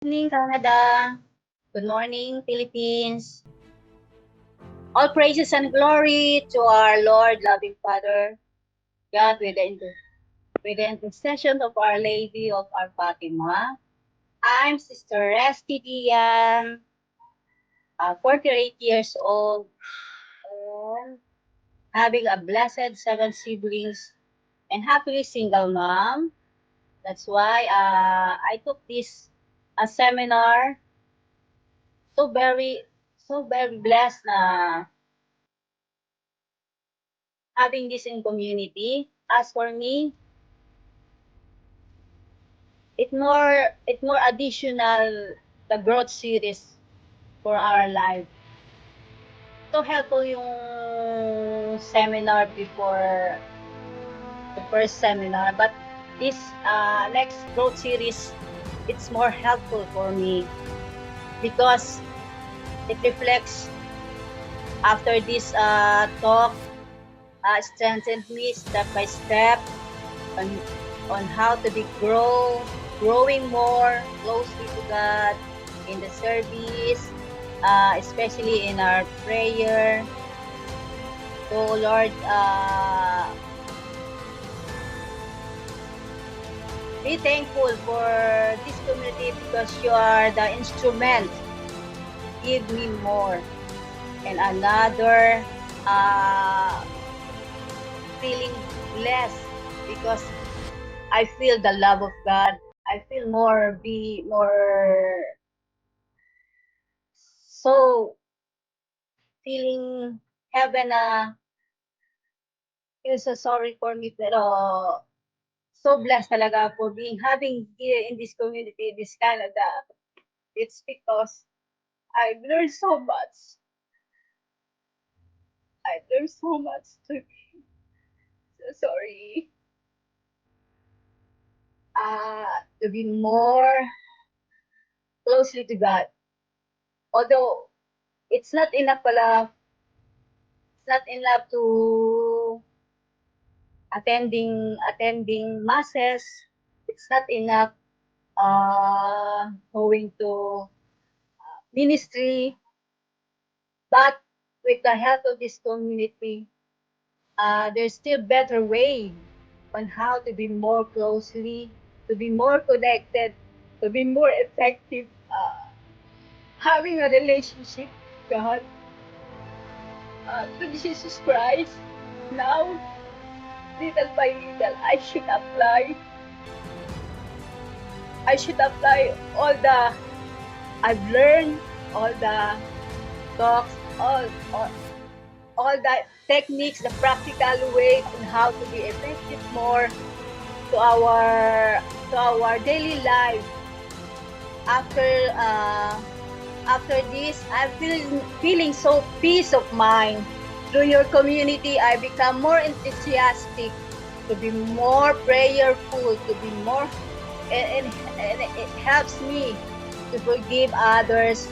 evening, Canada. Good morning, Philippines. All praises and glory to our Lord, loving Father, God, with the intercession of Our Lady of our Fatima. I'm Sister Resty Dian, 48 years old, and having a blessed 7 siblings and happily single mom. That's why I took this seminar. So very, so very blessed na having this in community. As for me, it more additional the growth series for our life. So helpful yung seminar before the first seminar, but this next growth series, it's more helpful for me because it reflects after this talk, strengthened me step by step on how to growing more closely to God in the service, especially in our prayer. So Lord, be thankful for this community because you are the instrument. Give me more and another feeling blessed because I feel the love of God. I feel be more so feeling heaven feel so sorry for me pero so blessed talaga for having here in this community, this Canada. It's because I've learned so much. I've learned so much to be so sorry. To be more closely to God. Although it's not enough pala, it's not enough to attending masses. It's not enough going to ministry, but with the help of this community, there's still better way on how to be more closely, to be more connected, to be more effective, having a relationship with God, to Jesus Christ. Now, little by little, I should apply all the I've learned, all the talks, all the techniques, the practical way on how to be effective more to our daily life. After after this, I'm feeling so peace of mind. Through your community, I become more enthusiastic to be more prayerful, to be more, and it helps me to forgive others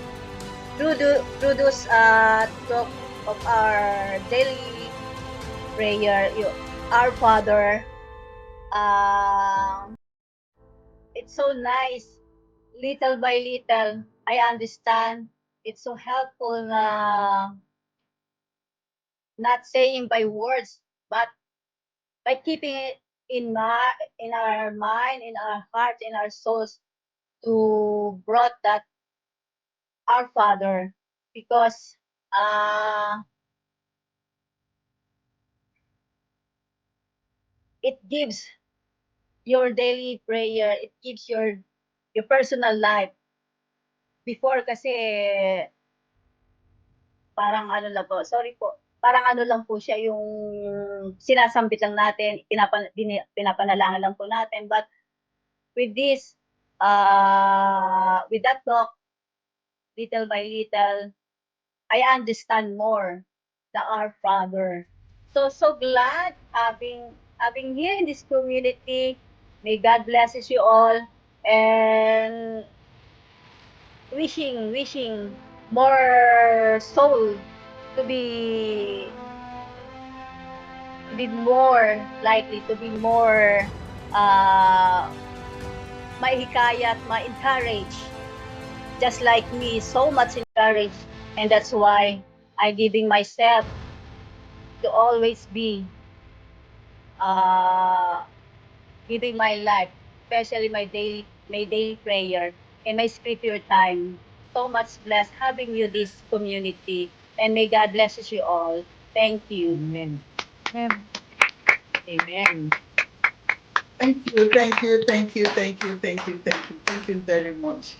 through those talk of our daily prayer. Our Father, it's so nice. Little by little, I understand. It's so helpful not saying by words, but by keeping it in our mind, in our heart, in our souls to brought that our Father, because uh, it gives your daily prayer, it gives your personal life. Before kasi parang ano lang po, sorry po, parang ano lang po siya yung sinasambit lang natin, pinapanalangan lang po natin. But with this, with that talk, little by little, I understand more the Our Father. So glad having here in this community. May God blesses you all and wishing more soul to be more likely to be more maihikayat, ma-encourage just like me, so much encouraged. And that's why I'm giving myself to always be uh, giving my life, especially my daily prayer and my scripture time. So much blessed having you this community. And may God bless you all. Thank you. Amen. Amen. Amen. Thank you, thank you, thank you, thank you, thank you, thank you, thank you very much.